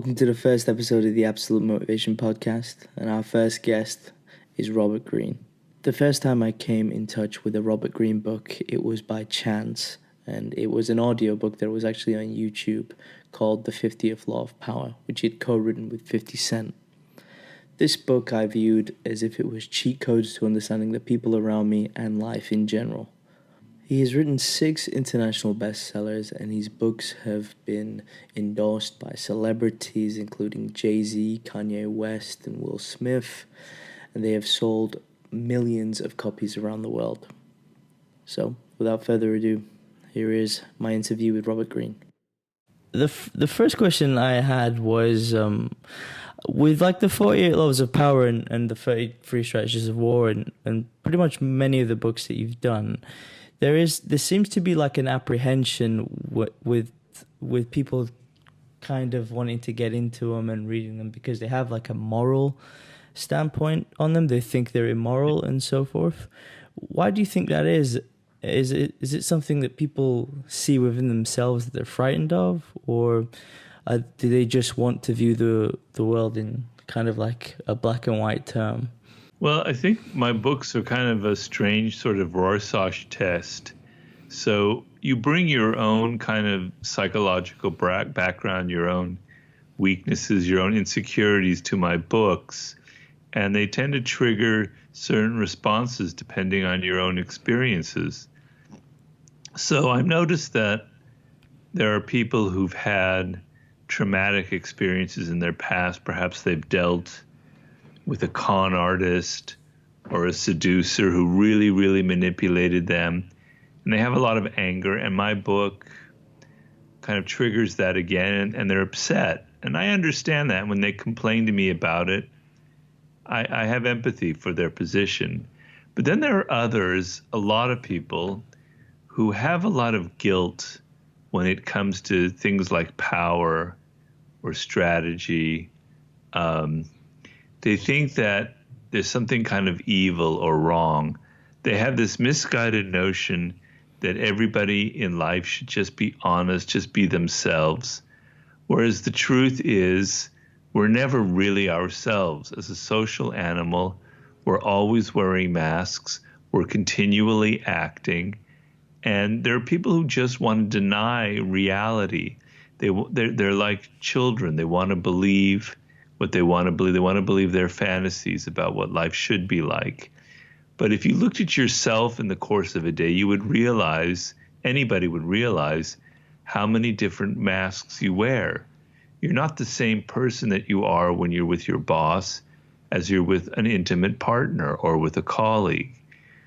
Welcome to the first episode of the Absolute Motivation Podcast, and our first guest is Robert Greene. The first time I came in touch with a Robert Greene book, it was by chance, and it was an audiobook that was actually on YouTube called The 50th Law of Power, which he'd co-written with 50 Cent. This book I viewed as if it was cheat codes to understanding the people around me and life in general. He has written 6 international bestsellers, and his books have been endorsed by celebrities including Jay-Z, Kanye West, and Will Smith, and they have sold millions of copies around the world. So, without further ado, here is my interview with Robert Greene. The first question I had was, with like the 48 Laws of Power and the 33 Strategies of War and pretty much many of the books that you've done, there seems to be like an apprehension with people kind of wanting to get into them and reading them because they have like a moral standpoint on them. They think they're immoral and so forth. Why do you think that is? Is it something that people see within themselves that they're frightened of, or do they just want to view the world in kind of like a black and white term? Well, I think my books are kind of a strange sort of Rorschach test. So you bring your own kind of psychological background, your own weaknesses, your own insecurities to my books, and they tend to trigger certain responses depending on your own experiences. So I've noticed that there are people who've had traumatic experiences in their past. Perhaps they've dealt with a con artist or a seducer who really, really manipulated them. And they have a lot of anger. And my book kind of triggers that again, and they're upset. And I understand that. When they complain to me about it, I have empathy for their position. But then there are others, a lot of people, who have a lot of guilt when it comes to things like power or strategy. They think that there's something kind of evil or wrong. They have this misguided notion that everybody in life should just be honest, just be themselves. Whereas the truth is, we're never really ourselves. As a social animal, we're always wearing masks. We're continually acting. And there are people who just want to deny reality. They're like children. They want to believe what they want to believe. They want to believe their fantasies about what life should be like. But if you looked at yourself in the course of a day, you would realize, anybody would realize, how many different masks you wear. You're not the same person that you are when you're with your boss as you're with an intimate partner or with a colleague.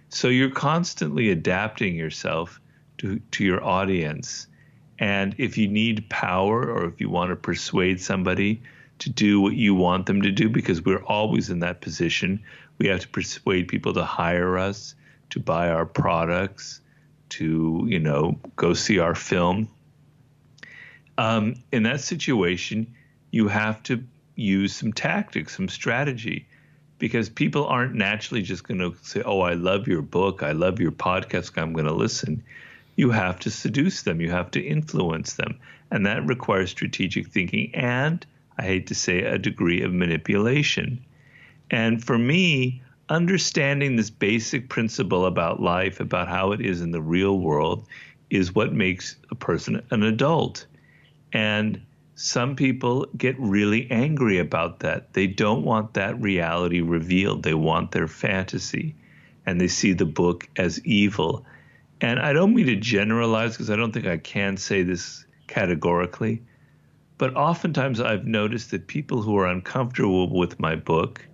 So you're constantly adapting yourself to your audience. And if you need power, or if you want to persuade somebody to do what you want them to do, because we're always in that position. We have to persuade people to hire us, to buy our products, to, go see our film. In that situation, you have to use some tactics, some strategy, because people aren't naturally just going to say, oh, I love your book, I love your podcast, I'm going to listen. You have to seduce them. You have to influence them. And that requires strategic thinking and, I hate to say, a degree of manipulation. And for me, understanding this basic principle about life, about how it is in the real world, is what makes a person an adult. And some people get really angry about that. They don't want that reality revealed. They want their fantasy, and they see the book as evil. And I don't mean to generalize, because I don't think I can say this categorically, but oftentimes I've noticed that people who are uncomfortable with my book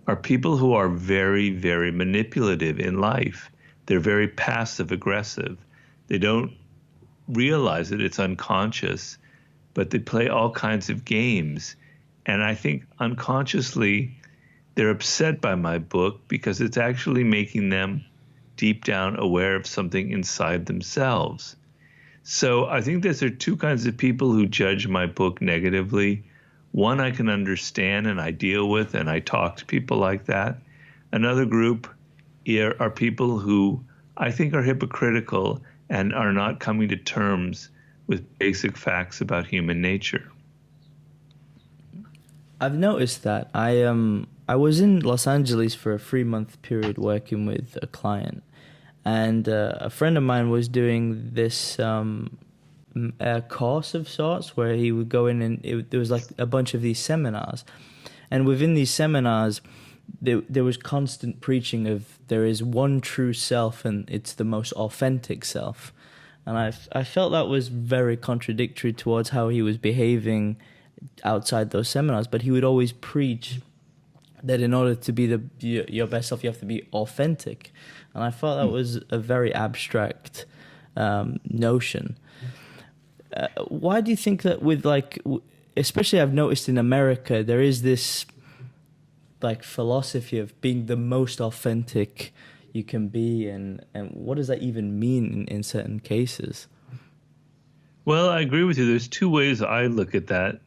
are people who are very, very manipulative in life. They're very passive aggressive. They don't realize that it's unconscious, but they play all kinds of games. And I think unconsciously they're upset by my book because it's actually making them deep down aware of something inside themselves. So I think those are two kinds of people who judge my book negatively. One I can understand and I deal with, and I talk to people like that. Another group are people who I think are hypocritical and are not coming to terms with basic facts about human nature. I've noticed that. I was in Los Angeles for a 3 month period working with a client, and a friend of mine was doing this a course of sorts where he would go in and there was like a bunch of these seminars, and within these seminars, there was constant preaching of there is one true self and it's the most authentic self, and I felt that was very contradictory towards how he was behaving outside those seminars. But he would always preach that in order to be your best self, you have to be authentic, and I thought that was a very abstract notion. Why do you think that with especially I've noticed in America, there is this like philosophy of being the most authentic you can be, and what does that even mean in certain cases? Well, I agree with you. There's two ways I look at that.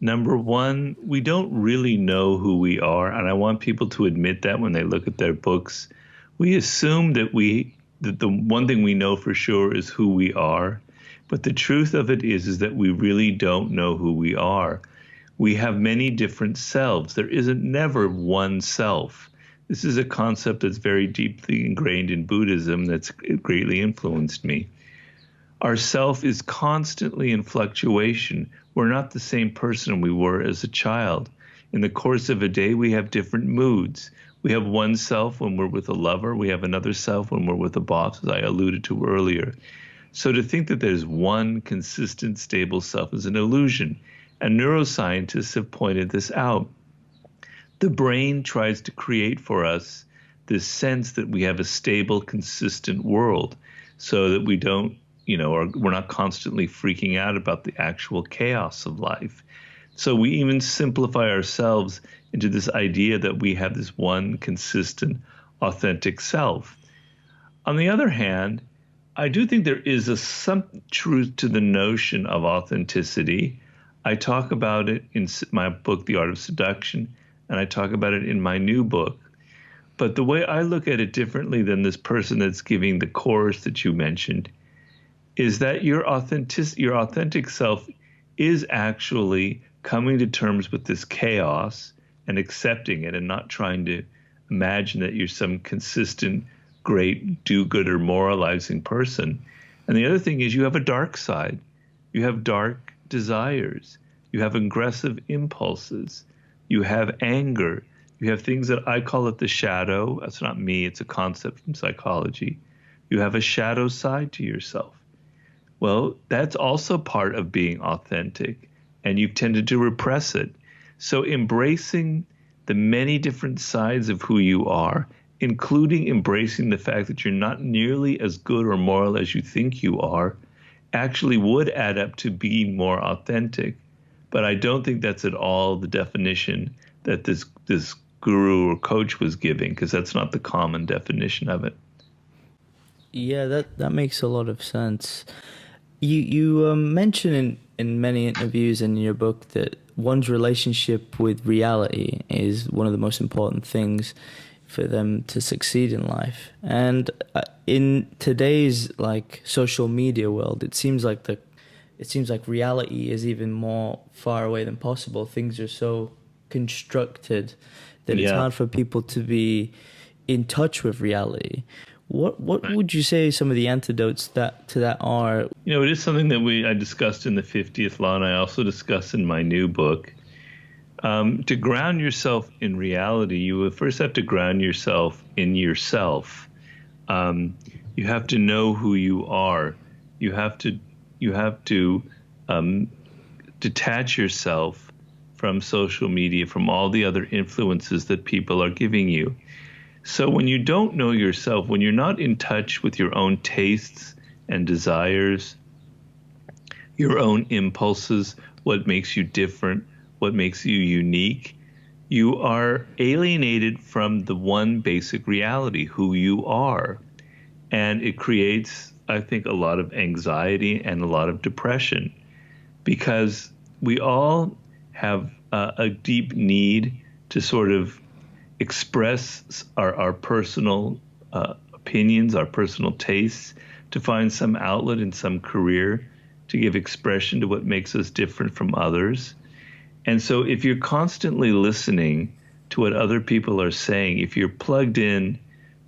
Number one, we don't really know who we are, and I want people to admit that when they look at their books. We assume that the one thing we know for sure is who we are, but the truth of it is that we really don't know who we are. We have many different selves. There isn't never one self. This is a concept that's very deeply ingrained in Buddhism that's greatly influenced me. Our self is constantly in fluctuation. We're not the same person we were as a child. In the course of a day, we have different moods. We have one self when we're with a lover. We have another self when we're with a boss, as I alluded to earlier. So to think that there's one consistent, stable self is an illusion. And neuroscientists have pointed this out. The brain tries to create for us this sense that we have a stable, consistent world so that we don't, or we're not constantly freaking out about the actual chaos of life. So we even simplify ourselves into this idea that we have this one consistent, authentic self. On the other hand, I do think there is some truth to the notion of authenticity. I talk about it in my book, The Art of Seduction, and I talk about it in my new book. But the way I look at it differently than this person that's giving the course that you mentioned is that your authentic self is actually coming to terms with this chaos and accepting it and not trying to imagine that you're some consistent, great, do-gooder, moralizing person. And the other thing is you have a dark side. You have dark desires. You have aggressive impulses. You have anger. You have things that I call it the shadow. That's not me. It's a concept from psychology. You have a shadow side to yourself. Well, that's also part of being authentic, and you've tended to repress it. So embracing the many different sides of who you are, including embracing the fact that you're not nearly as good or moral as you think you are, actually would add up to being more authentic. But I don't think that's at all the definition that this guru or coach was giving, because that's not the common definition of it. Yeah, that makes a lot of sense. You mention in many interviews and in your book that one's relationship with reality is one of the most important things for them to succeed in life. And in today's social media world, it seems like reality is even more far away than possible. Things are so constructed that it's hard for people to be in touch with reality. What would you say some of the antidotes to that are? It is something that I discussed in the 50th Law, and I also discuss in my new book. To ground yourself in reality, you would first have to ground yourself in yourself. You have to know who you are. You have to detach yourself from social media, from all the other influences that people are giving you. So when you don't know yourself, when you're not in touch with your own tastes and desires, your own impulses, what makes you different, what makes you unique, you are alienated from the one basic reality, who you are. And it creates, I think, a lot of anxiety and a lot of depression, because we all have a deep need to sort of express our personal opinions, our personal tastes, to find some outlet in some career, to give expression to what makes us different from others. And so if you're constantly listening to what other people are saying, if you're plugged in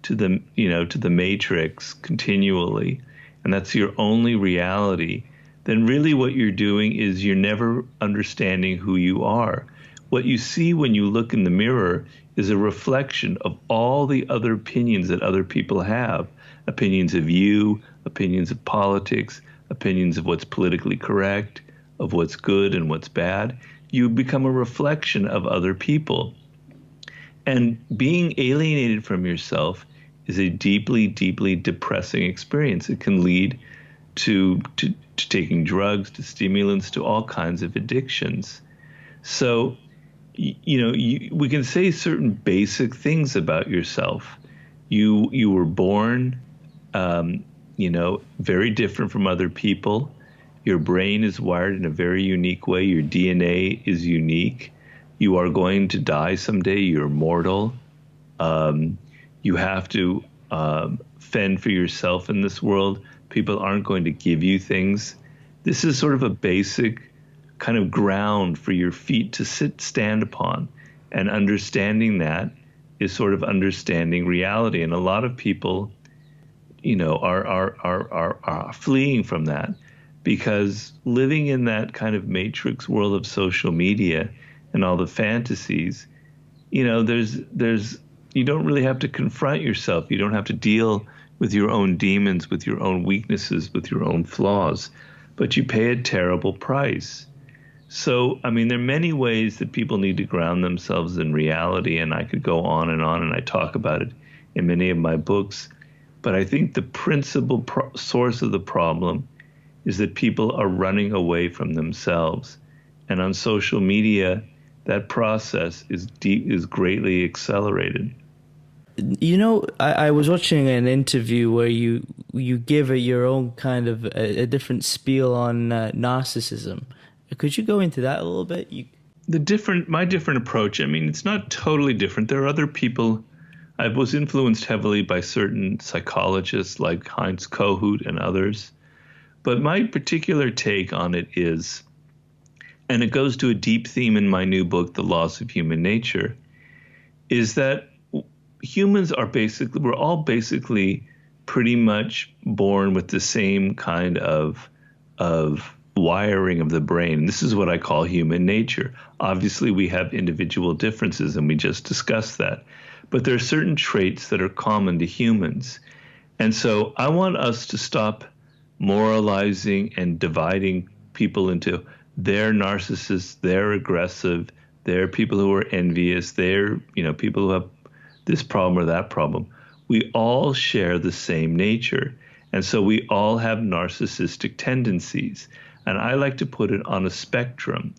to the matrix continually, and that's your only reality, then really what you're doing is you're never understanding who you are. What you see when you look in the mirror is a reflection of all the other opinions that other people have. Opinions of you, opinions of politics, opinions of what's politically correct, of what's good and what's bad. You become a reflection of other people. And being alienated from yourself is a deeply, deeply depressing experience. It can lead to taking drugs, to stimulants, to all kinds of addictions. So, we can say certain basic things about yourself. You were born, very different from other people. Your brain is wired in a very unique way. Your DNA is unique. You are going to die someday. You're mortal. You have to fend for yourself in this world. People aren't going to give you things. This is sort of a basic kind of ground for your feet to stand upon. And understanding that is sort of understanding reality. And a lot of people, are fleeing from that, because living in that kind of matrix world of social media and all the fantasies, there's you don't really have to confront yourself. You don't have to deal with your own demons, with your own weaknesses, with your own flaws, but you pay a terrible price. So, there are many ways that people need to ground themselves in reality, and I could go on, and I talk about it in many of my books. But I think the principal source of the problem is that people are running away from themselves. And on social media, that process is greatly accelerated. I was watching an interview where you give your own kind of a different spiel on narcissism. Could you go into that a little bit? My different approach, it's not totally different. There are other people. I was influenced heavily by certain psychologists like Heinz Kohut and others. But my particular take on it is, and it goes to a deep theme in my new book, The Laws of Human Nature, is that humans we're all basically pretty much born with the same kind of wiring of the brain. This is what I call human nature. Obviously, we have individual differences, and we just discussed that. But there are certain traits that are common to humans. And so I want us to stop moralizing and dividing people into they're narcissists, they're aggressive, they're people who are envious, they're people who have this problem or that problem. We all share the same nature. And so we all have narcissistic tendencies. And I like to put it on a spectrum.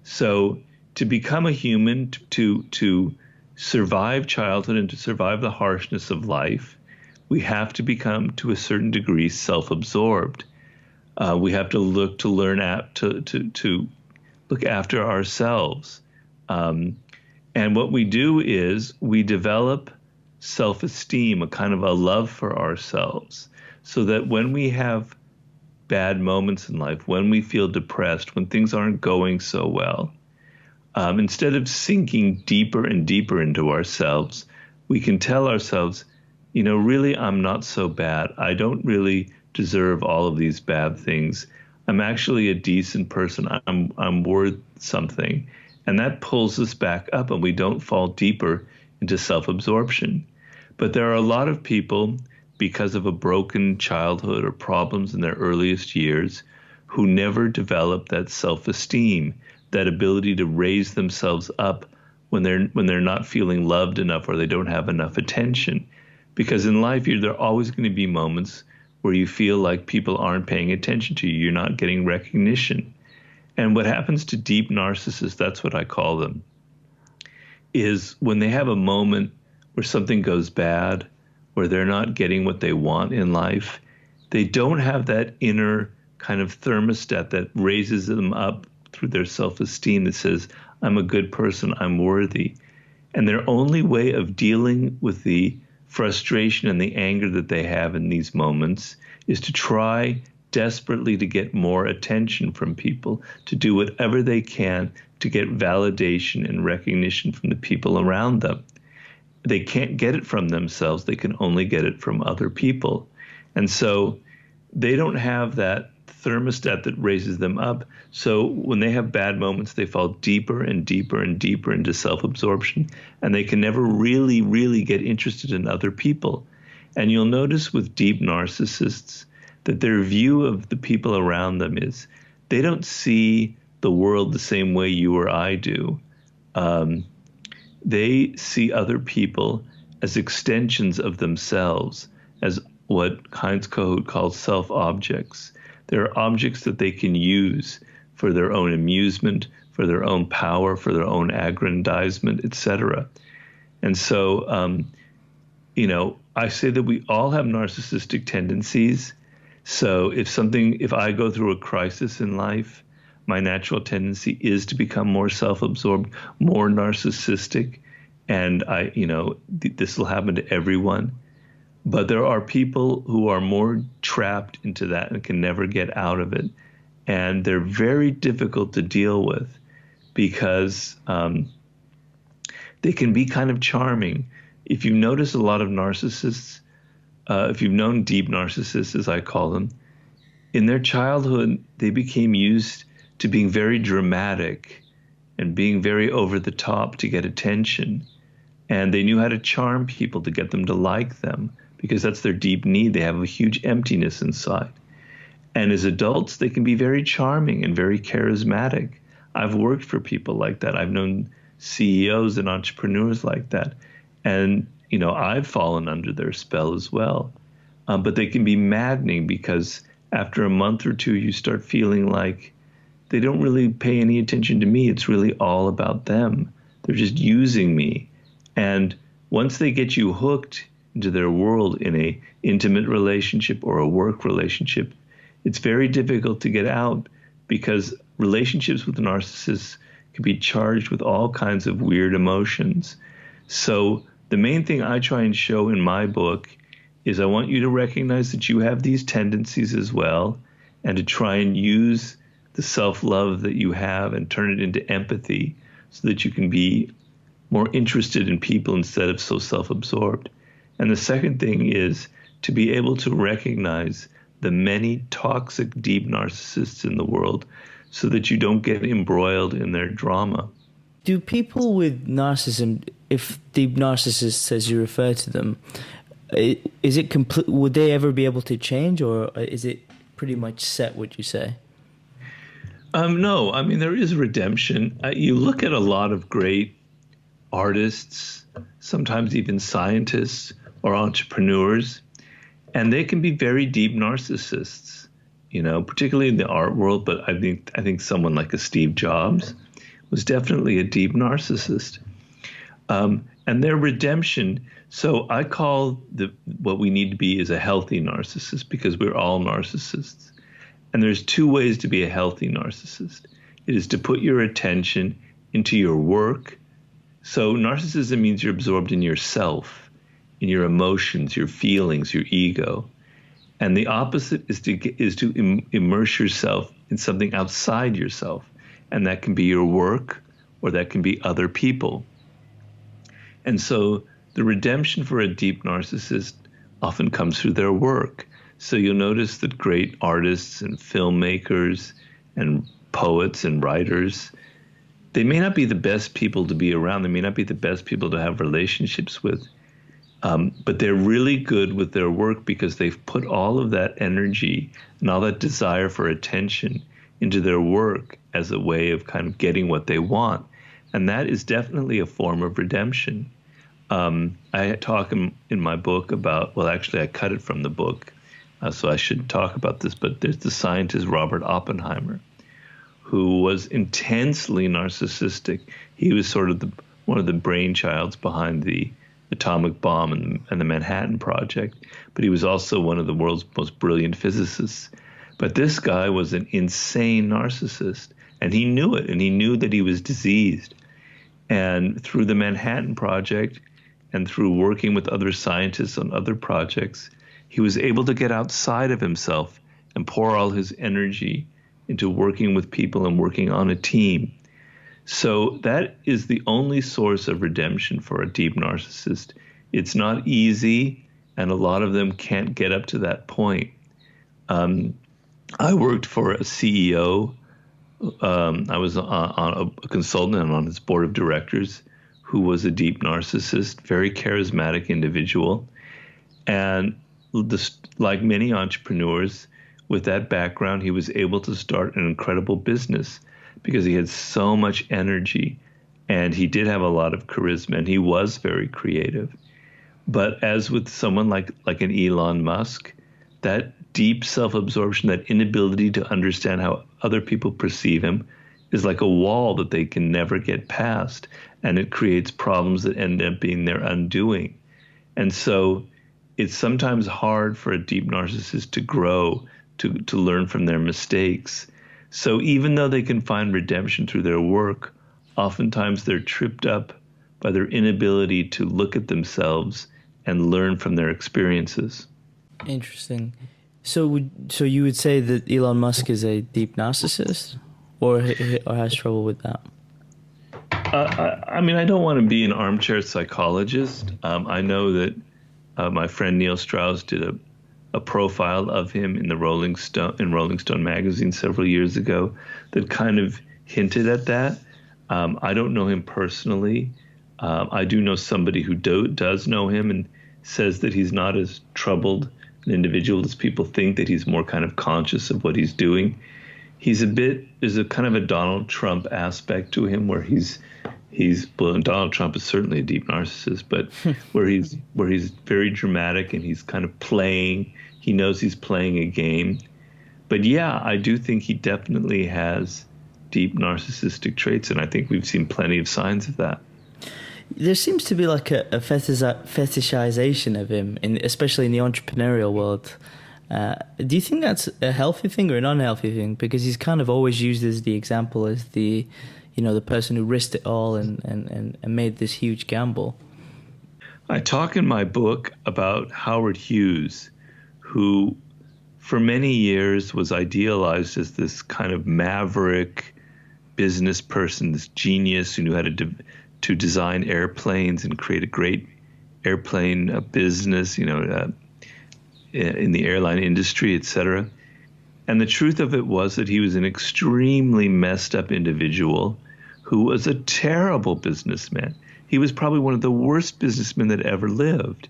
So to become a human, to survive childhood and to survive the harshness of life, we have to become, to a certain degree, self-absorbed. We have to look after ourselves. And what we do is we develop self-esteem, a kind of a love for ourselves, so that when we have bad moments in life, when we feel depressed, when things aren't going so well, instead of sinking deeper and deeper into ourselves, we can tell ourselves, really, I'm not so bad. I don't really deserve all of these bad things. I'm actually a decent person. I'm worth something. And that pulls us back up, and we don't fall deeper into self-absorption. But there are a lot of people, because of a broken childhood or problems in their earliest years, who never develop that self-esteem, that ability to raise themselves up when they're not feeling loved enough or they don't have enough attention. Because in life, there are always going to be moments where you feel like people aren't paying attention to you. You're not getting recognition. And what happens to deep narcissists, that's what I call them, is when they have a moment where something goes bad, where they're not getting what they want in life, they don't have that inner kind of thermostat that raises them up through their self-esteem that says, I'm a good person, I'm worthy. And their only way of dealing with the frustration and the anger that they have in these moments is to try desperately to get more attention from people, to do whatever they can to get validation and recognition from the people around them. They can't get it from themselves. They can only get it from other people. And so they don't have that thermostat that raises them up. So when they have bad moments, they fall deeper and deeper and deeper into self-absorption, and they can never really, really get interested in other people. And you'll notice with deep narcissists that their view of the people around them is they don't see the world the same way you or I do. They see other people as extensions of themselves, as what Heinz Kohut calls self-objects. They're objects that they can use for their own amusement, for their own power, for their own aggrandizement, etc. And so, I say that we all have narcissistic tendencies. So if I go through a crisis in life, my natural tendency is to become more self-absorbed, more narcissistic, and this will happen to everyone. But there are people who are more trapped into that and can never get out of it, and they're very difficult to deal with because they can be kind of charming. If you notice a lot of narcissists, if you've known deep narcissists, as I call them, in their childhood, they became used to being very dramatic and being very over the top to get attention. And they knew how to charm people to get them to like them because that's their deep need. They have a huge emptiness inside. And as adults, they can be very charming and very charismatic. I've worked for people like that. I've known CEOs and entrepreneurs like that. And, I've fallen under their spell as well. But they can be maddening because after a month or two, you start feeling like they don't really pay any attention to me. It's really all about them. They're just using me. And once they get you hooked into their world in a intimate relationship or a work relationship, it's very difficult to get out because relationships with narcissists can be charged with all kinds of weird emotions. So the main thing I try and show in my book is I want you to recognize that you have these tendencies as well, and to try and use the self-love that you have and turn it into empathy so that you can be more interested in people instead of so self-absorbed. And the second thing is to be able to recognize the many toxic, deep narcissists in the world so that you don't get embroiled in their drama. Do people with narcissism, if deep narcissists as you refer to them, is it complete? Would they ever be able to change, or is it pretty much set, would you say? No, I mean, there is redemption. You look at a lot of great artists, sometimes even scientists or entrepreneurs, and they can be very deep narcissists, particularly in the art world. But I think someone like a Steve Jobs was definitely a deep narcissist. And their redemption. So I call what we need to be is a healthy narcissist, because we're all narcissists. And there's two ways to be a healthy narcissist. It is to put your attention into your work. So narcissism means you're absorbed in yourself, in your emotions, your feelings, your ego. And the opposite is to immerse yourself in something outside yourself. And that can be your work, or that can be other people. And so the redemption for a deep narcissist often comes through their work. So you'll notice that great artists and filmmakers and poets and writers, they may not be the best people to be around. They may not be the best people to have relationships with. But they're really good with their work because they've put all of that energy and all that desire for attention into their work as a way of kind of getting what they want. And that is definitely a form of redemption. I talk in my book about, well, actually, I cut it from the book, so I shouldn't talk about this, but there's the scientist Robert Oppenheimer, who was intensely narcissistic. He was sort of one of the brainchilds behind the atomic bomb and the Manhattan Project, but he was also one of the world's most brilliant physicists. But this guy was an insane narcissist, and he knew it, and he knew that he was diseased. And through the Manhattan Project and through working with other scientists on other projects, he was able to get outside of himself and pour all his energy into working with people and working on a team. So that is the only source of redemption for a deep narcissist. It's not easy, and a lot of them can't get up to that point. I worked for a CEO. I was on a consultant and on his board of directors who was a deep narcissist, very charismatic individual. And this, like many entrepreneurs with that background, he was able to start an incredible business because he had so much energy and he did have a lot of charisma and he was very creative. But as with someone like an Elon Musk, that deep self-absorption, that inability to understand how other people perceive him is like a wall that they can never get past. And it creates problems that end up being their undoing. And so it's sometimes hard for a deep narcissist to grow, to learn from their mistakes. So even though they can find redemption through their work, oftentimes they're tripped up by their inability to look at themselves and learn from their experiences. Interesting. So you would say that Elon Musk is a deep narcissist, or has trouble with that? I mean, I don't want to be an armchair psychologist. I know that my friend Neil Strauss did a profile of him in Rolling Stone magazine several years ago that kind of hinted at that. I don't know him personally. I do know somebody who does know him and says that he's not as troubled an individual as people think, that he's more kind of conscious of what he's doing. There's a kind of a Donald Trump aspect to him where well, Donald Trump is certainly a deep narcissist, but where he's very dramatic and he's kind of playing. He knows he's playing a game. But yeah, I do think he definitely has deep narcissistic traits, and I think we've seen plenty of signs of that. There seems to be like a fetishization of him, especially in the entrepreneurial world. Do you think that's a healthy thing or an unhealthy thing? Because he's kind of always used as the example as the person who risked it all and made this huge gamble. I talk in my book about Howard Hughes, who for many years was idealized as this kind of maverick business person, this genius who knew how to design airplanes and create a great airplane business, in the airline industry, etc. And the truth of it was that he was an extremely messed up individual who was a terrible businessman. He was probably one of the worst businessmen that ever lived.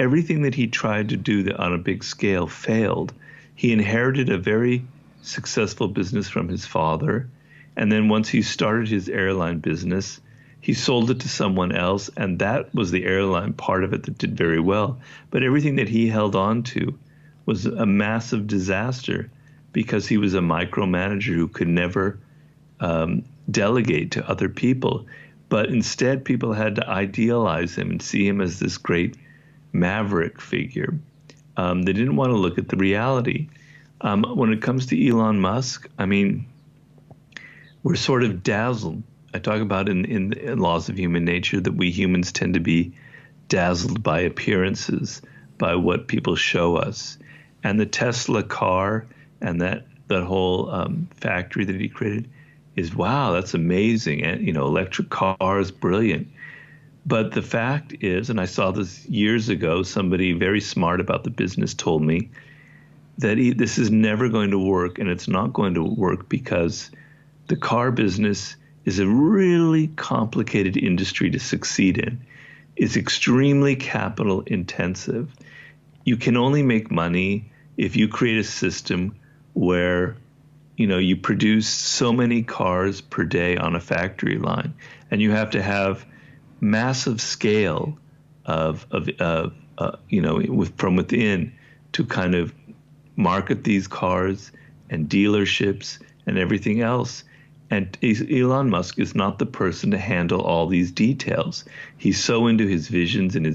Everything that he tried to do on a big scale failed. He inherited a very successful business from his father. And then once he started his airline business, he sold it to someone else, and that was the airline part of it that did very well. But everything that he held on to was a massive disaster because he was a micromanager who could never delegate to other people. But instead, people had to idealize him and see him as this great maverick figure. They didn't want to look at the reality. When it comes to Elon Musk, I mean, we're sort of dazzled. I talk about in Laws of Human Nature that we humans tend to be dazzled by appearances, by what people show us. And the Tesla car and that whole factory that he created is, wow, that's amazing. And, electric cars, brilliant. But the fact is, and I saw this years ago, somebody very smart about the business told me that this is never going to work, and it's not going to work because the car business is a really complicated industry to succeed in. It's extremely capital intensive. You can only make money if you create a system where, you produce so many cars per day on a factory line, and you have to have massive scale from within to kind of market these cars and dealerships and everything else. And Elon Musk is not the person to handle all these details. He's so into his visions and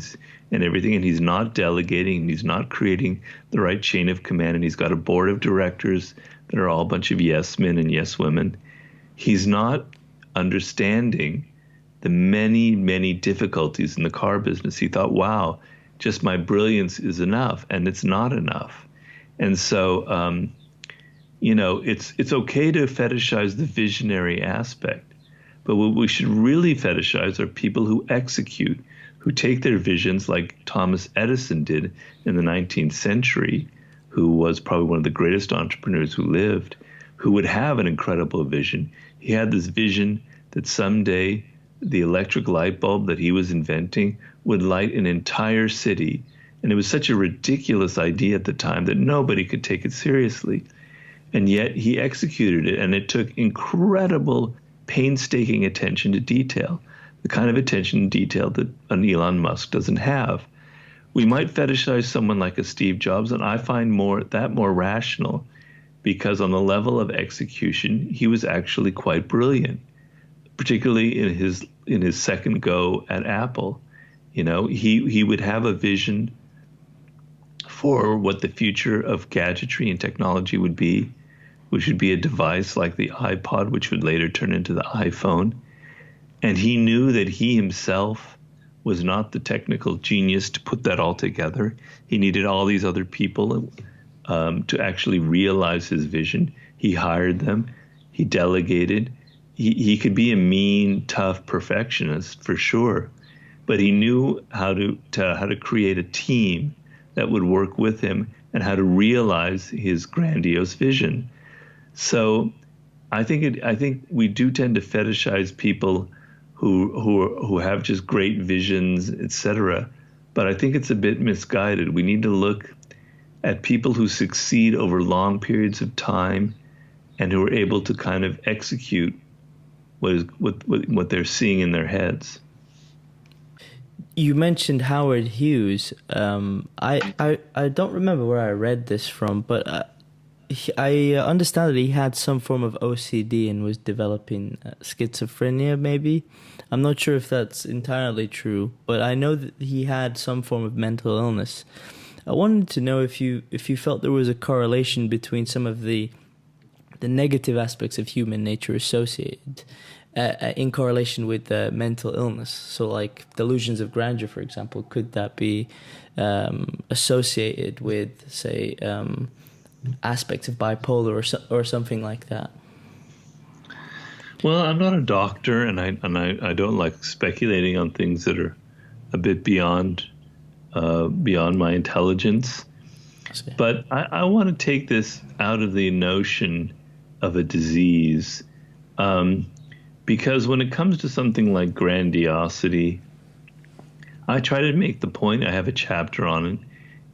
everything, and he's not delegating, and he's not creating the right chain of command, and he's got a board of directors that are all a bunch of yes men and yes women. He's not understanding the many, many difficulties in the car business. He thought, wow, just my brilliance is enough, and it's not enough. And so, it's okay to fetishize the visionary aspect, But what we should really fetishize are people who execute, who take their visions like Thomas Edison did in the 19th century, who was probably one of the greatest entrepreneurs who lived, who would have an incredible vision. He had this vision that someday the electric light bulb that he was inventing would light an entire city. And it was such a ridiculous idea at the time that nobody could take it seriously. And yet he executed it, and it took incredible, painstaking attention to detail, the kind of attention to detail that an Elon Musk doesn't have. We might fetishize someone like a Steve Jobs, and I find more rational, because on the level of execution, he was actually quite brilliant, particularly in his second go at Apple. He would have a vision for what the future of gadgetry and technology would be, which would be a device like the iPod, which would later turn into the iPhone. And he knew that he himself was not the technical genius to put that all together. He needed all these other people to actually realize his vision. He hired them. He delegated. He could be a mean, tough perfectionist for sure, but he knew how to create a team that would work with him and how to realize his grandiose vision. So I think we do tend to fetishize people who have just great visions, etc. But I think it's a bit misguided. We need to look at people who succeed over long periods of time and who are able to kind of execute what they're seeing in their heads. You mentioned Howard Hughes. I don't remember where I read this from, but I understand that he had some form of OCD and was developing schizophrenia, maybe. I'm not sure if that's entirely true, but I know that he had some form of mental illness. I wanted to know if you felt there was a correlation between some of the negative aspects of human nature associated in correlation with mental illness. So like delusions of grandeur, for example, could that be associated with, say, aspects of bipolar or something like that? Well, I'm not a doctor, and I don't like speculating on things that are a bit beyond my intelligence. But I want to take this out of the notion of a disease, because when it comes to something like grandiosity, I try to make the point, I have a chapter on it,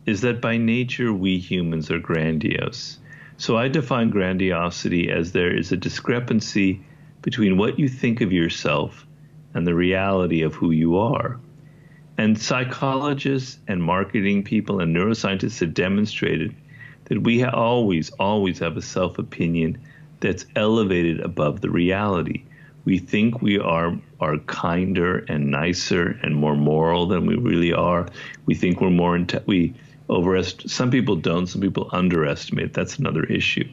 is that by nature we humans are grandiose. So I define grandiosity as there is a discrepancy between what you think of yourself and the reality of who you are. And psychologists and marketing people and neuroscientists have demonstrated that we always have a self-opinion that's elevated above the reality. We think we are kinder and nicer and more moral than we really are. We think we're more some people don't, some people underestimate. That's another issue.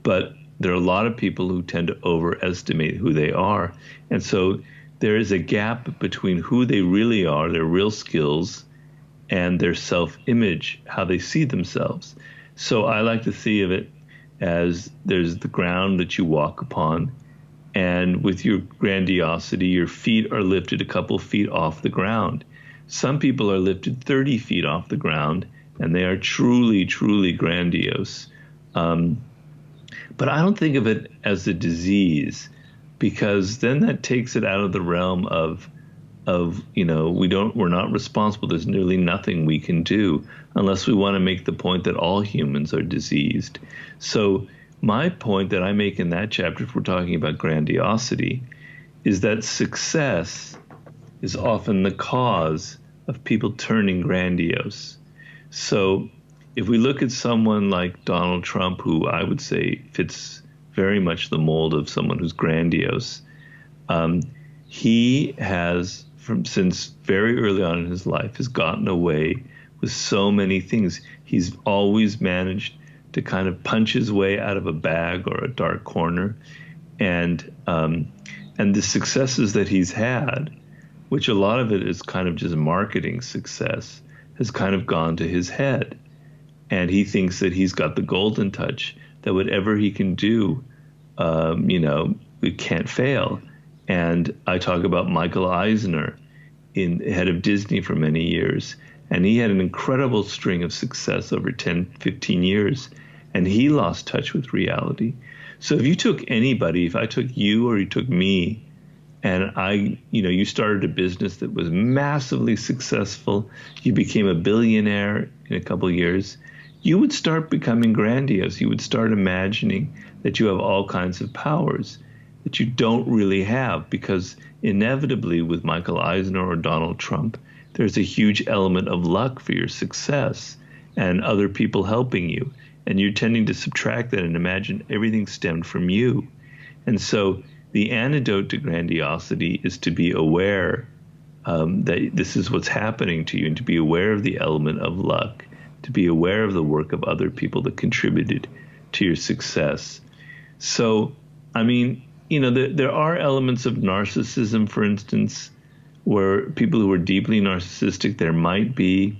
But there are a lot of people who tend to overestimate who they are. And so there is a gap between who they really are, their real skills, and their self-image, how they see themselves. So I like to think of it as there's the ground that you walk upon, and with your grandiosity, your feet are lifted a couple feet off the ground. Some people are lifted 30 feet off the ground, and they are truly, truly grandiose. But I don't think of it as a disease, because then that takes it out of the realm of we're not responsible. There's nearly nothing we can do unless we want to make the point that all humans are diseased. So my point that I make in that chapter, if we're talking about grandiosity, is that success is often the cause of people turning grandiose. So if we look at someone like Donald Trump, who I would say fits very much the mold of someone who's grandiose, he has, since very early on in his life, has gotten away with so many things. He's always managed to kind of punch his way out of a bag or a dark corner, and the successes that he's had, which a lot of it is kind of just marketing success, has kind of gone to his head, and he thinks that he's got the golden touch, that whatever he can do, it can't fail. And I talk about Michael Eisner, head of Disney for many years. And he had an incredible string of success over 10, 15 years. And he lost touch with reality. So if you took anybody, if I took you or you took me, and you started a business that was massively successful, you became a billionaire in a couple of years, you would start becoming grandiose. You would start imagining that you have all kinds of powers that you don't really have, because inevitably with Michael Eisner or Donald Trump, there's a huge element of luck for your success and other people helping you. And you're tending to subtract that and imagine everything stemmed from you. And so the antidote to grandiosity is to be aware that this is what's happening to you, and to be aware of the element of luck, to be aware of the work of other people that contributed to your success. So, I mean, there are elements of narcissism, for instance, where people who are deeply narcissistic, there might be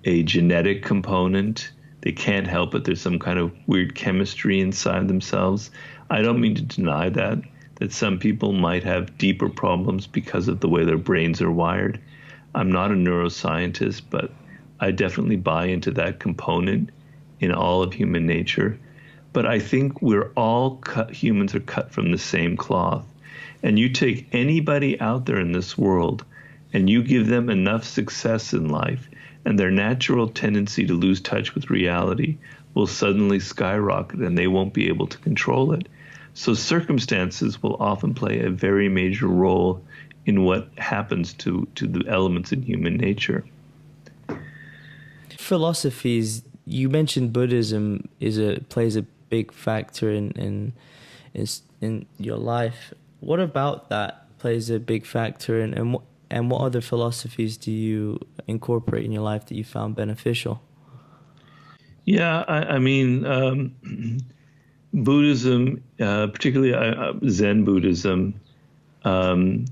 a genetic component. They can't help it. There's some kind of weird chemistry inside themselves. I don't mean to deny that some people might have deeper problems because of the way their brains are wired. I'm not a neuroscientist, but I definitely buy into that component in all of human nature. But I think humans are cut from the same cloth. And you take anybody out there in this world and you give them enough success in life, and their natural tendency to lose touch with reality will suddenly skyrocket, and they won't be able to control it. So circumstances will often play a very major role in what happens to the elements in human nature. Philosophies, you mentioned Buddhism plays a big factor in your life. What about that plays a big factor, and what other philosophies do you incorporate in your life that you found beneficial? Yeah, I mean, Buddhism, particularly Zen Buddhism, I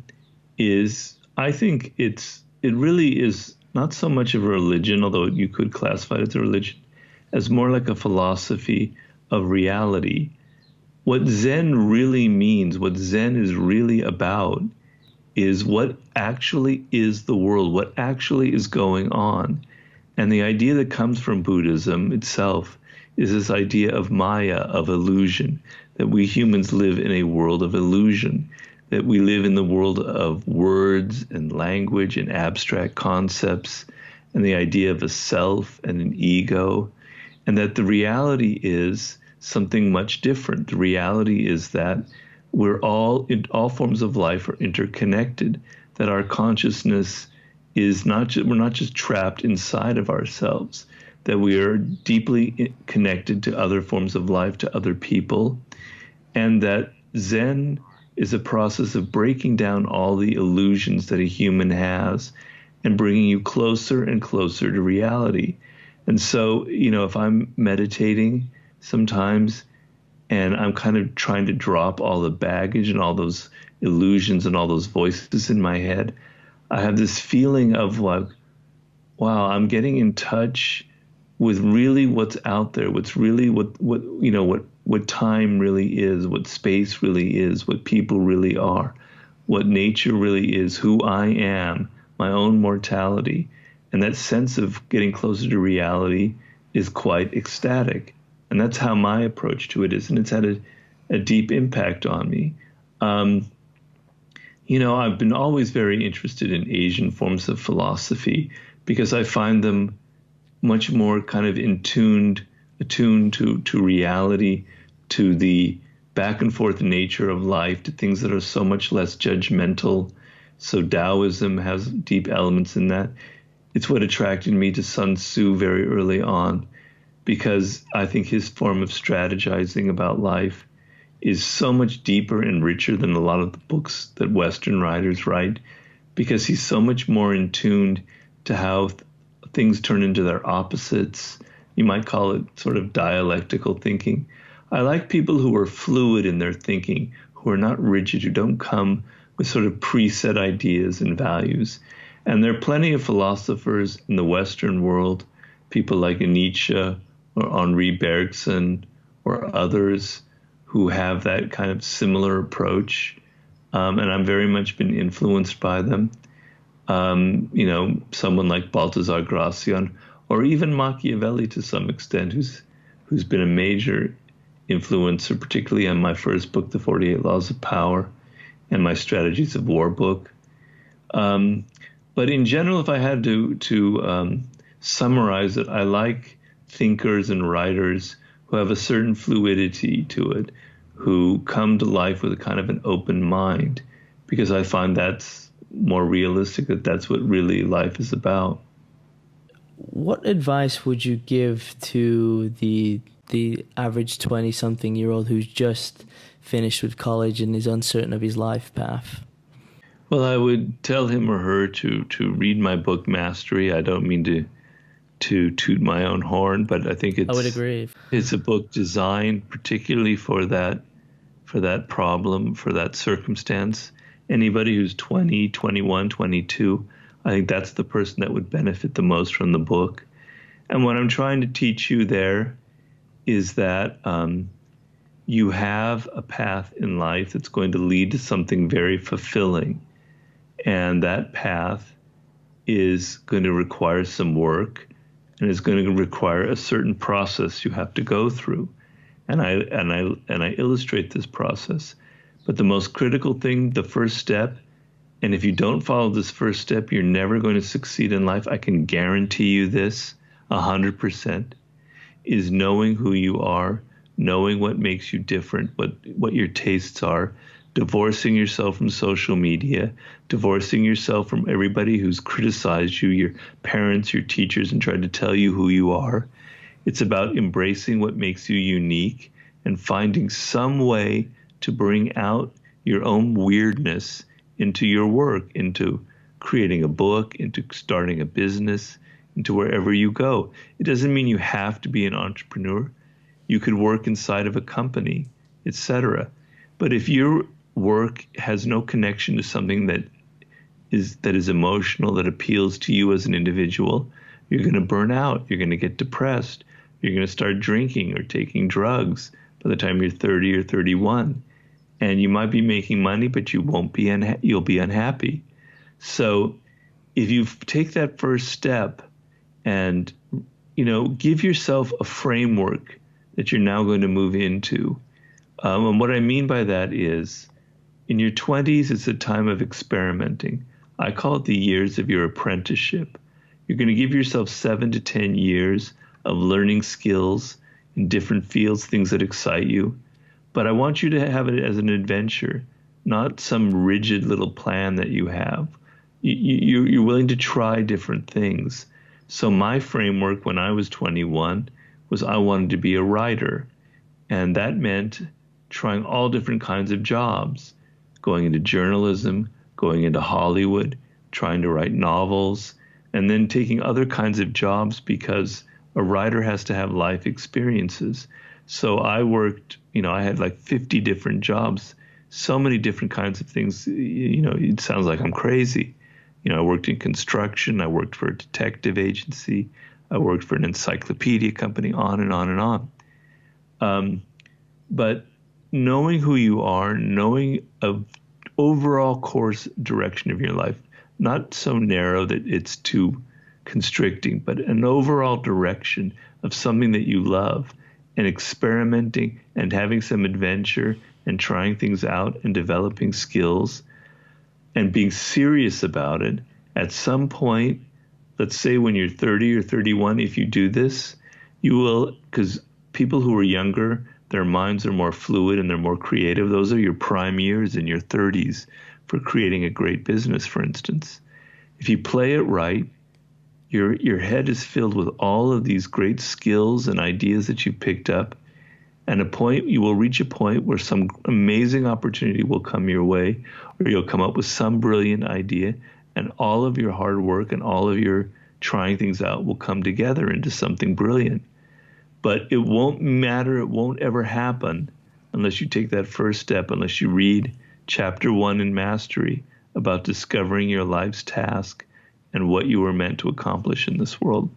think it really is not so much of a religion, although you could classify it as a religion, as more like a philosophy of reality. What Zen really means, what Zen is really about, is what actually is the world, what actually is going on. And the idea that comes from Buddhism itself is this idea of Maya, of illusion, that we humans live in a world of illusion, that we live in the world of words and language and abstract concepts, and the idea of a self and an ego, and that the reality is something much different. The reality is that all forms of life are interconnected, that our consciousness is we're not just trapped inside of ourselves, that we are deeply connected to other forms of life, to other people, and that Zen is a process of breaking down all the illusions that a human has and bringing you closer and closer to reality. And so, if I'm meditating sometimes and I'm kind of trying to drop all the baggage and all those illusions and all those voices in my head, I have this feeling of like, wow, I'm getting in touch with really what's out there, what's really what time really is, what space really is, what people really are, what nature really is, who I am, my own mortality. And that sense of getting closer to reality is quite ecstatic. And that's how my approach to it is. And it's had a deep impact on me. I've been always very interested in Asian forms of philosophy because I find them much more kind of attuned to reality, to the back and forth nature of life, to things that are so much less judgmental. So Taoism has deep elements in that. It's what attracted me to Sun Tzu very early on, because I think his form of strategizing about life is so much deeper and richer than a lot of the books that Western writers write, because he's so much more in tune to how things turn into their opposites. You might call it sort of dialectical thinking. I like people who are fluid in their thinking, who are not rigid, who don't come with sort of preset ideas and values. And there are plenty of philosophers in the Western world, people like Nietzsche or Henri Bergson or others, who have that kind of similar approach. and I've very much been influenced by them. Someone like Baltasar Gracian, or even Machiavelli to some extent, who's been a major influencer, particularly on my first book, The 48 Laws of Power, and my Strategies of War book. But in general, if I had to summarize it, I like thinkers and writers who have a certain fluidity to it, who come to life with a kind of an open mind, because I find that's more realistic, that's what really life is about. What advice would you give to the average 20-something-year-old who's just finished with college and is uncertain of his life path? Well, I would tell him or her to read my book Mastery. I don't mean to toot my own horn, but I think I would agree. it's a book designed particularly for that problem, for that circumstance. Anybody who's 20, 21, 22, I think that's the person that would benefit the most from the book. And what I'm trying to teach you there is that you have a path in life that's going to lead to something very fulfilling. And that path is going to require some work, and is going to require a certain process you have to go through. And I illustrate this process. But the most critical thing, the first step, and if you don't follow this first step, you're never going to succeed in life. I can guarantee you this 100%, is knowing who you are, knowing what makes you different, what your tastes are, divorcing yourself from social media, divorcing yourself from everybody who's criticized you, your parents, your teachers, and tried to tell you who you are. It's about embracing what makes you unique and finding some way to bring out your own weirdness into your work, into creating a book, into starting a business, into wherever you go. It doesn't mean you have to be an entrepreneur. You could work inside of a company, etc. But if your work has no connection to something that is emotional, that appeals to you as an individual, you're going to burn out. You're going to get depressed. You're going to start drinking or taking drugs by the time you're 30 or 31. And you might be making money, but you won't be you'll be unhappy. So if you take that first step and, give yourself a framework that you're now going to move into. And what I mean by that is, in your 20s, it's a time of experimenting. I call it the years of your apprenticeship. You're going to give yourself 7 to 10 years of learning skills in different fields, things that excite you. But I want you to have it as an adventure, not some rigid little plan that you have. You're willing to try different things. So my framework when I was 21 was I wanted to be a writer. And that meant trying all different kinds of jobs, going into journalism, going into Hollywood, trying to write novels, and then taking other kinds of jobs because a writer has to have life experiences. So I worked, I had like 50 different jobs, so many different kinds of things. It sounds like I'm crazy. I worked in construction. I worked for a detective agency. I worked for an encyclopedia company, on and on and on. But knowing who you are, knowing an overall course direction of your life, not so narrow that it's too constricting, but an overall direction of something that you love, and experimenting and having some adventure and trying things out and developing skills and being serious about it. At some point, let's say when you're 30 or 31, if you do this, you will, because people who are younger, their minds are more fluid and they're more creative. Those are your prime years in your 30s for creating a great business, for instance. If you play it right, your head is filled with all of these great skills and ideas that you picked up. And you will reach a point where some amazing opportunity will come your way, or you'll come up with some brilliant idea, and all of your hard work and all of your trying things out will come together into something brilliant. But it won't matter, it won't ever happen unless you take that first step, unless you read chapter 1 in Mastery about discovering your life's task and what you were meant to accomplish in this world.